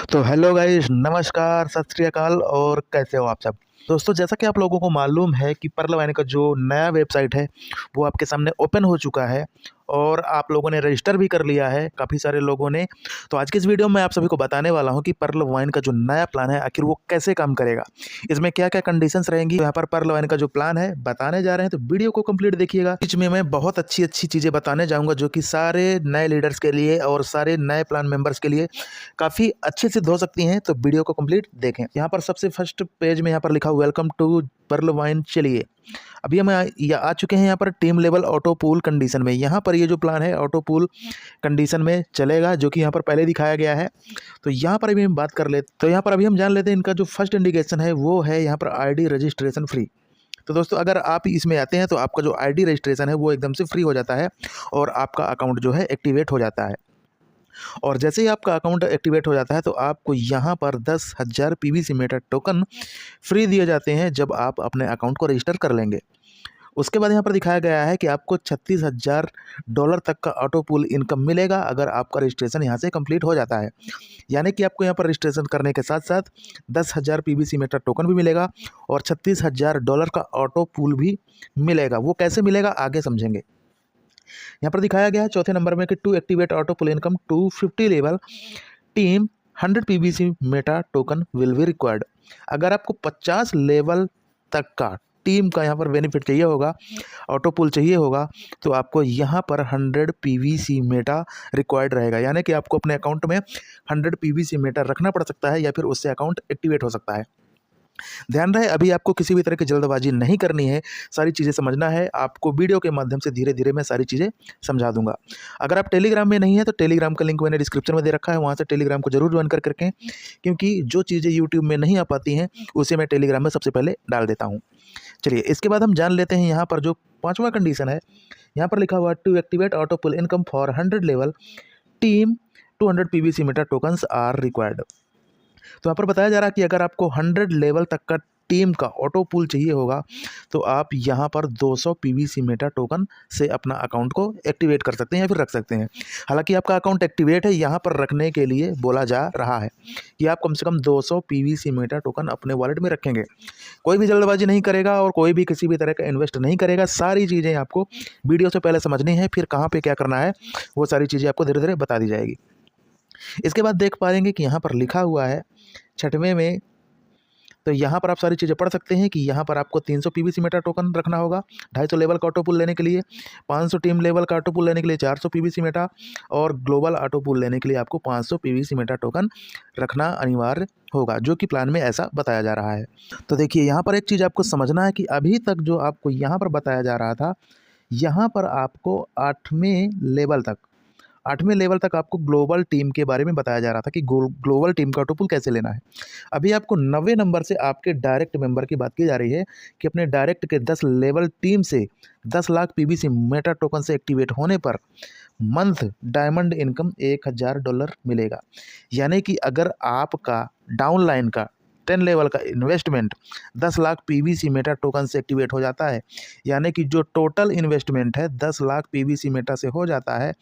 तो hello guys, नमस्कार, सत श्री अकाल और कैसे हो आप सब। दोस्तों, जैसा कि आप लोगों को मालूम है कि पर्ल वाइन का जो नया वेबसाइट है वो आपके सामने ओपन हो चुका है और आप लोगों ने रजिस्टर भी कर लिया है, काफ़ी सारे लोगों ने। तो आज की इस वीडियो में आप सभी को बताने वाला हूं कि पर्ल वाइन का जो नया प्लान है आखिर वो कैसे काम करेगा, इसमें क्या क्या कंडीशंस रहेंगी। यहाँ पर पर्ल वाइन का जो प्लान है बताने जा रहे हैं, तो वीडियो को कंप्लीट देखिएगा। बीच में मैं बहुत अच्छी अच्छी चीज़ें बताने जाऊँगा जो कि सारे नए लीडर्स के लिए और सारे नए प्लान मेंबर्स के लिए काफ़ी अच्छे सिद्ध हो सकती हैं। तो वीडियो को कंप्लीट देखें। यहाँ पर सबसे फर्स्ट पेज में यहाँ पर लिखा वेलकम टू पर्ल वाइन। चलिए, अभी हम आ चुके हैं यहाँ पर team level auto pool condition में। यहाँ पर ये जो प्लान है ऑटो पूल कंडीशन में चलेगा, जो कि यहाँ पर पहले दिखाया गया है। तो यहाँ पर अभी हम बात कर लेते, तो यहाँ पर अभी हम जान लेते हैं इनका जो फर्स्ट इंडिकेशन है वो है यहाँ पर आईडी रजिस्ट्रेशन फ्री। तो दोस्तों, अगर आप इसमें आते हैं तो आपका जो आईडी रजिस्ट्रेशन है वो एकदम से फ्री हो जाता है और आपका अकाउंट जो है एक्टिवेट हो जाता है। और जैसे ही आपका अकाउंट एक्टिवेट हो जाता है तो आपको यहाँ पर 10,000 पीवीसी मेटा टोकन फ्री दिए जाते हैं जब आप अपने अकाउंट को रजिस्टर कर लेंगे। उसके बाद यहाँ पर दिखाया गया है कि आपको $36,000 तक का ऑटो पूल इनकम मिलेगा अगर आपका रजिस्ट्रेशन यहाँ से कंप्लीट हो जाता है। यानी कि आपको यहाँ पर रजिस्ट्रेशन करने के साथ साथ 10,000 पीवीसी मेटा टोकन भी मिलेगा और $36,000 का ऑटो पूल भी मिलेगा। वो कैसे मिलेगा आगे समझेंगे। यहाँ पर दिखाया गया है चौथे नंबर में कि to activate auto pool income 250 level team 100 PVC meta token will be required. अगर आपको 50 लेवल तक का टीम का यहाँ पर बेनिफिट चाहिए होगा, ऑटो पुल चाहिए होगा, तो आपको यहाँ पर 100 पीवीसी मेटा रिक्वायर्ड रहेगा। यानी कि आपको अपने अकाउंट में 100 पीवीसी मेटा रखना पड़ सकता है या फिर उससे अकाउंट एक्टिवेट हो सकता है। ध्यान रहे, अभी आपको किसी भी तरह की जल्दबाजी नहीं करनी है, सारी चीज़ें समझना है आपको। वीडियो के माध्यम से धीरे धीरे मैं सारी चीज़ें समझा दूंगा। अगर आप टेलीग्राम में नहीं है तो टेलीग्राम का लिंक मैंने डिस्क्रिप्शन में दे रखा है, वहाँ से टेलीग्राम को जरूर ज्वाइन कर करके, क्योंकि जो चीज़ें यूट्यूब में नहीं आ पाती हैं उसे मैं टेलीग्राम में सबसे पहले डाल देता हूँ। चलिए, इसके बाद हम जान लेते हैं यहाँ पर जो पाँचवा कंडीशन है। यहाँ पर लिखा हुआ to activate auto pool income for 100 level team 200 PVC meta tokens are required. तो यहाँ पर बताया जा रहा है कि अगर आपको 100 लेवल तक का टीम का ऑटो पूल चाहिए होगा तो आप यहाँ पर 200 पीवीसी मेटा टोकन से अपना अकाउंट को एक्टिवेट कर सकते हैं या फिर रख सकते हैं। हालांकि आपका अकाउंट एक्टिवेट है, यहाँ पर रखने के लिए बोला जा रहा है कि आप कम से कम 200 पीवीसी मेटा टोकन अपने वॉलेट में रखेंगे। कोई भी जल्दबाजी नहीं करेगा और कोई भी किसी भी तरह का इन्वेस्ट नहीं करेगा। सारी चीज़ें आपको वीडियो से पहले समझनी है, फिर कहाँ पर क्या करना है वो सारी चीज़ें आपको धीरे धीरे बता दी जाएगी। इसके बाद देख पाएंगे कि यहाँ पर लिखा हुआ है छठवें में, तो यहाँ पर आप सारी चीज़ें पढ़ सकते हैं कि यहाँ पर आपको 300 पीवीसी मेटा टोकन रखना होगा 250 लेवल का ऑटो पुल लेने के लिए, 500 टीम लेवल का ऑटो पुल लेने के लिए 400 पीवीसी मेटा और ग्लोबल ऑटो पुल लेने के लिए आपको 500 पीवीसी मेटा टोकन रखना अनिवार्य होगा, जो कि प्लान में ऐसा बताया जा रहा है। तो देखिए, यहाँ पर एक चीज़ आपको समझना है कि अभी तक जो आपको यहाँ पर बताया जा रहा था, यहाँ पर आपको 8वें लेवल तक आपको ग्लोबल टीम के बारे में बताया जा रहा था कि ग्लोबल टीम का ऑटो पुल कैसे लेना है। अभी आपको 90 नंबर से आपके डायरेक्ट मेंबर की बात की जा रही है कि अपने डायरेक्ट के 10 लेवल टीम से 10 लाख पीवीसी मेटा टोकन से एक्टिवेट होने पर मंथ डायमंड इनकम $1,000 मिलेगा। यानी कि अगर आपका डाउनलाइन का 10 लेवल का investment 10 lakh PVC meta token से एक्टिवेट हो जाता है, यानी कि जो टोटल इन्वेस्टमेंट है 10 लाख पीवीसी मेटा से हो जाता है,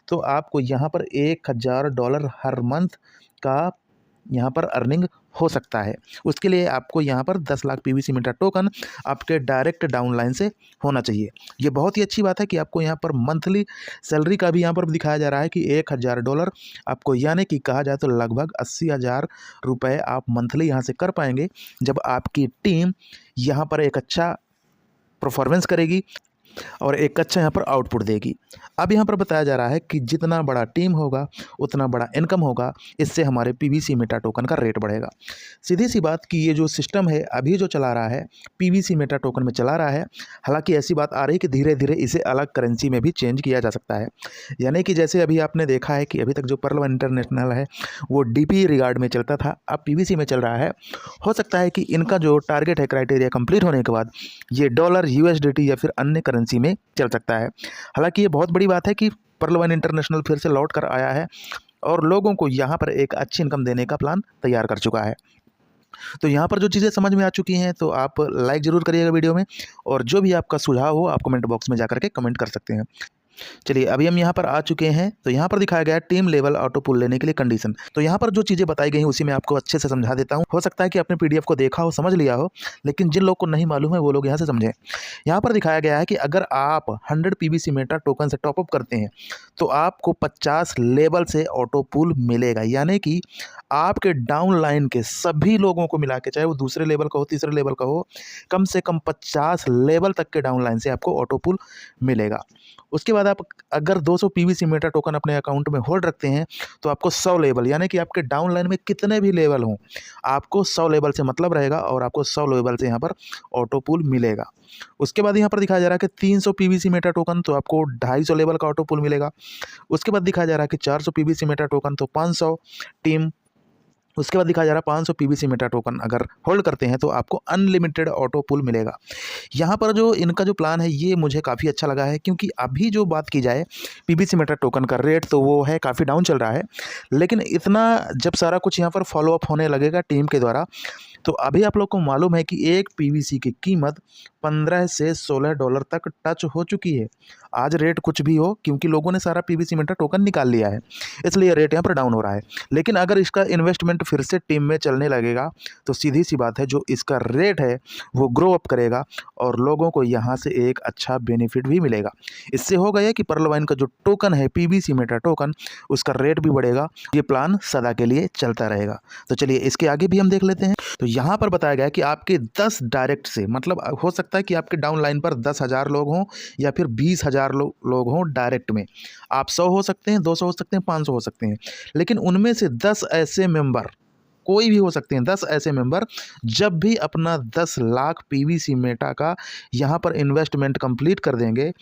तो आपको यहाँ पर $1,000 हर मंथ का यहाँ पर अर्निंग हो सकता है। उसके लिए आपको यहाँ पर 10 लाख पीवीसी मेटा टोकन आपके डायरेक्ट डाउनलाइन से होना चाहिए। ये बहुत ही अच्छी बात है कि आपको यहाँ पर मंथली सैलरी का भी यहाँ पर दिखाया जा रहा है कि $1,000 आपको, यानी कि कहा जाए तो लगभग 80,000 रुपये आप मंथली यहाँ से कर पाएंगे जब आपकी टीम यहाँ पर एक अच्छा परफॉर्मेंस करेगी और एक अच्छा यहाँ पर आउटपुट देगी। अब यहाँ पर बताया जा रहा है कि जितना बड़ा टीम होगा उतना बड़ा इनकम होगा, इससे हमारे पीवीसी मेटा टोकन का रेट बढ़ेगा। सीधी सी बात कि ये जो सिस्टम है अभी जो चला रहा है पीवीसी मेटा टोकन में चला रहा है। हालांकि ऐसी बात आ रही है कि धीरे धीरे इसे अलग करेंसी में भी चेंज किया जा सकता है। यानी कि जैसे अभी आपने देखा है कि अभी तक जो पर्ल वाइन इंटरनेशनल है वो डीपी रिगार्ड में चलता था, अब पीवीसी में चल रहा है। हो सकता है कि इनका जो टारगेट है क्राइटेरिया कंप्लीट होने के बाद ये डॉलर, यूएसडीटी या फिर अन्य करेंसी में चल सकता है। हालांकि ये बहुत बड़ी बात है कि पर्ल वाइन इंटरनेशनल फिर से लौट कर आया है और लोगों को यहाँ पर एक अच्छी इनकम देने का प्लान तैयार कर चुका है। तो यहाँ पर जो चीज़ें समझ में आ चुकी हैं तो आप लाइक ज़रूर करिएगा वीडियो में, और जो भी आपका सुझाव हो आप कमेंट बॉक्स में जाकर के कमेंट कर सकते हैं। चलिए अभी हम यहाँ पर आ चुके हैं। तो यहाँ पर दिखाया गया है टीम लेवल ऑटो पुल लेने के लिए कंडीशन। तो यहाँ पर जो चीज़ें बताई गई हैं उसी में आपको अच्छे से समझा देता हूँ। हो सकता है कि आपने पीडीएफ को देखा हो, समझ लिया हो, लेकिन जिन लोग को नहीं मालूम है वो लोग यहाँ से समझें। यहाँ पर दिखाया गया है कि अगर आप 100 पीवीसी मेटा टोकन से टॉपअप करते हैं तो आपको 50 लेवल से ऑटो पुल मिलेगा। यानी कि आपके डाउन लाइन के सभी लोगों को मिला के, चाहे वो दूसरे लेवल का हो, तीसरे लेवल का हो, कम से कम 50 लेवल तक के डाउन लाइन से आपको ऑटो पुल मिलेगा। उसके बाद आप अगर 200 पीवीसी मेटा टोकन अपने अकाउंट में होल्ड रखते हैं तो आपको 100 लेवल, यानी कि आपके डाउन लाइन में कितने भी लेवल हों, आपको 100 लेवल से मतलब रहेगा और आपको 100 लेवल से यहाँ पर ऑटो पुल मिलेगा। उसके बाद यहाँ पर दिखाया जा रहा है कि 300 पीवीसी मेटा टोकन तो आपको 250 लेवल का ऑटो पुल मिलेगा। उसके बाद दिखाया जा रहा है कि 400 पीवीसी मेटा टोकन तो 500 टीम। उसके बाद दिखाया जा रहा है 500 पीवीसी मेटा टोकन अगर होल्ड करते हैं तो आपको अनलिमिटेड ऑटो पुल मिलेगा। यहाँ पर जो इनका जो प्लान है ये मुझे काफ़ी अच्छा लगा है, क्योंकि अभी जो बात की जाए पीवीसी मेटा टोकन का रेट तो वो है काफ़ी डाउन चल रहा है, लेकिन इतना जब सारा कुछ यहाँ पर फॉलो अप होने लगेगा टीम के द्वारा तो अभी आप लोग को मालूम है कि एक पीवीसी की कीमत 15 से 16 डॉलर तक टच हो चुकी है। आज रेट कुछ भी हो, क्योंकि लोगों ने सारा पीवीसी मेटा टोकन निकाल लिया है, इसलिए रेट यहाँ पर डाउन हो रहा है। लेकिन अगर इसका इन्वेस्टमेंट फिर से टीम में चलने लगेगा तो सीधी सी बात है जो इसका रेट है वो ग्रो अप करेगा और लोगों को यहाँ से एक अच्छा बेनिफिट भी मिलेगा। इससे हो गया कि पर्ल वाइन का जो टोकन है पीवीसी मेटा टोकन, उसका रेट भी बढ़ेगा। ये प्लान सदा के लिए चलता रहेगा। तो चलिए इसके आगे भी हम देख लेते हैं। तो यहाँ पर बताया गया है कि आपके 10 डायरेक्ट से, मतलब हो सकता है कि आपके डाउन लाइन पर 10,000 लोग हों या फिर 20,000 लोग हों डायरेक्ट में। आप 100 हो सकते हैं, 200 हो सकते हैं, 500 हो सकते हैं, लेकिन उनमें से 10 ऐसे मेंबर, कोई भी हो सकते हैं, 10 ऐसे मेंबर जब भी अपना 10 लाख पीवीसी मेटा का यहाँ पर इन्वेस्टमेंट कंप्लीट कर देंगे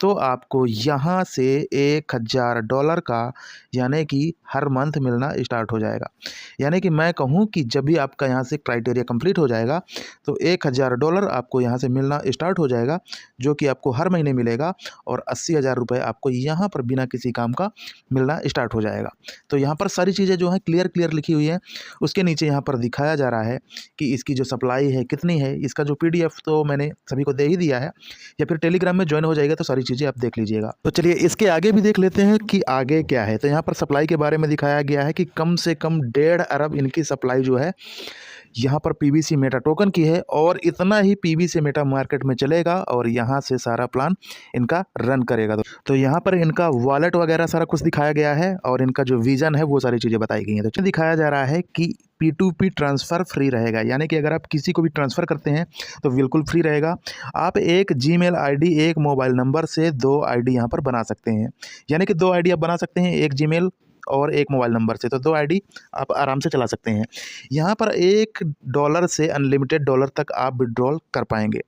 तो आपको यहाँ से $1,000 का, यानी कि हर मंथ मिलना स्टार्ट हो जाएगा। यानी कि मैं कहूँ कि जब भी आपका यहाँ से क्राइटेरिया कंप्लीट हो जाएगा तो $1,000 आपको यहाँ से मिलना स्टार्ट हो जाएगा, जो कि आपको हर महीने मिलेगा और 80,000 रुपये आपको यहाँ पर बिना किसी काम का मिलना स्टार्ट हो जाएगा। तो यहाँ पर सारी चीज़ें जो हैं क्लियर लिखी हुई हैं। उसके नीचे यहाँ पर दिखाया जा रहा है कि इसकी जो सप्लाई है कितनी है। इसका जो PDF तो मैंने सभी को दे ही दिया है, या फिर टेलीग्राम में ज्वाइन हो जाएगा तो सारी चीज़ें आप देख लीजिएगा। तो चलिए इसके आगे भी देख लेते हैं कि आगे क्या है। तो यहाँ पर सप्लाई के बारे में दिखाया गया है कि कम से कम 1.5 अरब इनकी सप्लाई जो है यहाँ पर पीवीसी मेटा टोकन की है, और इतना ही पीवीसी मेटा मार्केट में चलेगा और यहाँ से सारा प्लान इनका रन करेगा। तो यहाँ पर इनका वॉलेट वगैरह सारा कुछ दिखाया गया है और इनका जो विजन है वो सारी चीज़ें बताई गई हैं। तो दिखाया जा रहा है कि P2P ट्रांसफ़र फ्री रहेगा, यानी कि अगर आप किसी को भी ट्रांसफ़र करते हैं तो बिल्कुल फ्री रहेगा। आप एक जीमेल आईडी, एक मोबाइल नंबर से 2 आईडी यहाँ पर बना सकते हैं, यानी कि 2 आईडी आप बना सकते हैं, एक जीमेल और एक मोबाइल नंबर से, तो 2 आईडी आप आराम से चला सकते हैं। यहाँ पर $1 से अनलिमिटेड डॉलर तक आप विड्रॉल कर पाएंगे,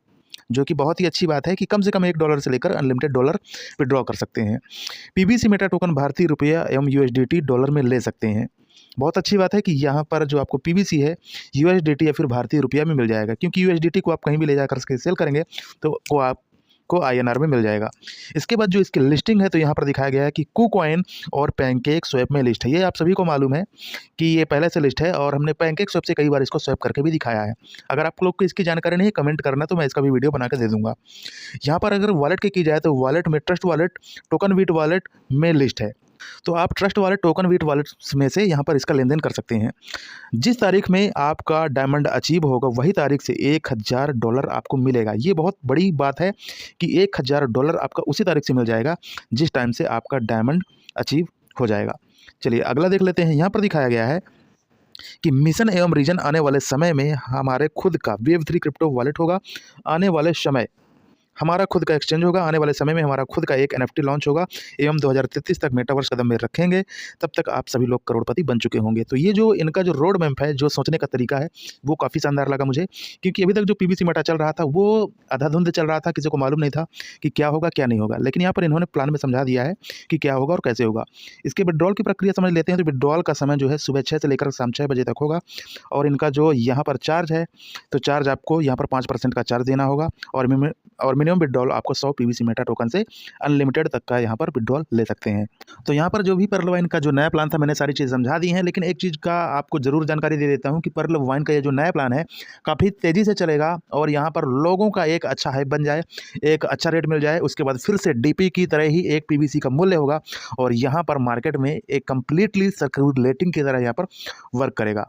जो कि बहुत ही अच्छी बात है कि कम से कम $1 से लेकर अनलिमिटेड डॉलर विड्रॉ कर सकते हैं। पीवीसी मेटा टोकन भारतीय रुपया एवं USDT डॉलर में ले सकते हैं। बहुत अच्छी बात है कि यहाँ पर जो आपको पीवीसी है USDT या फिर भारतीय रुपया में मिल जाएगा, क्योंकि USDT को आप कहीं भी ले जाकर के सेल करेंगे तो वो आपको INR में मिल जाएगा। इसके बाद जो इसकी लिस्टिंग है तो यहाँ पर दिखाया गया है कि KuCoin और पैनकेक स्वैप में लिस्ट है। ये आप सभी को मालूम है कि ये पहले से लिस्ट है और हमने पैनकेक स्वैप से कई बार इसको स्वैप करके भी दिखाया है। अगर आप लोग को इसकी जानकारी नहीं है, कमेंट करना तो मैं इसका भी वीडियो बना के दे दूँगा। यहाँ पर अगर वॉलेट की जाए तो वॉलेट में Trust Wallet, token beat wallet में लिस्ट है। तो आप Trust Wallet, token beat wallet में से यहाँ पर इसका लेन देन कर सकते हैं। जिस तारीख में आपका डायमंड अचीव होगा वही तारीख से $1,000 आपको मिलेगा। ये बहुत बड़ी बात है कि $1,000 आपका उसी तारीख से मिल जाएगा जिस टाइम से आपका डायमंड अचीव हो जाएगा। चलिए अगला देख लेते हैं। यहाँ पर दिखाया गया है कि मिशन एवं रीजन आने वाले समय में हमारे खुद का Web3 क्रिप्टो वॉलेट होगा। आने वाले समय हमारा खुद का एक्सचेंज होगा। आने वाले समय में हमारा खुद का एक NFT लॉन्च होगा एवं 2033 तक मेटावर्स कदम में रखेंगे। तब तक आप सभी लोग करोड़पति बन चुके होंगे। तो ये जो इनका जो रोड मैप है, जो सोचने का तरीका है, वो काफ़ी शानदार लगा मुझे, क्योंकि अभी तक जो पीवीसी मेटा चल रहा था वो अंधाधुंध चल रहा था, किसी को मालूम नहीं था कि क्या होगा क्या नहीं होगा। लेकिन यहाँ पर इन्होंने प्लान में समझा दिया है कि क्या होगा और कैसे होगा। इसके विड्रॉल की प्रक्रिया समझ लेते हैं। तो विड्रॉल का समय जो है सुबह 6 से लेकर शाम 6 बजे तक होगा, और इनका जो यहाँ पर चार्ज है तो चार्ज आपको यहाँ पर 5% का चार्ज देना होगा, और मिनिमम विथड्रॉल आपको 100 पीवीसी मेटा टोकन से अनलिमिटेड तक का यहाँ पर विथड्रॉल ले सकते हैं। तो यहाँ पर जो भी पर्ल वाइन का जो नया प्लान था मैंने सारी चीज़ समझा दी हैं, लेकिन एक चीज़ का आपको ज़रूर जानकारी दे देता हूँ कि पर्ल वाइन का ये जो नया प्लान है काफ़ी तेज़ी से चलेगा और यहाँ पर लोगों का एक अच्छा हाइप बन जाए, एक अच्छा रेट मिल जाए, उसके बाद फिर से डीपी की तरह ही एक पीवीसी का मूल्य होगा और यहाँ पर मार्केट में एक कंप्लीटली सर्कुलेटिंग की तरह यहाँ पर वर्क करेगा।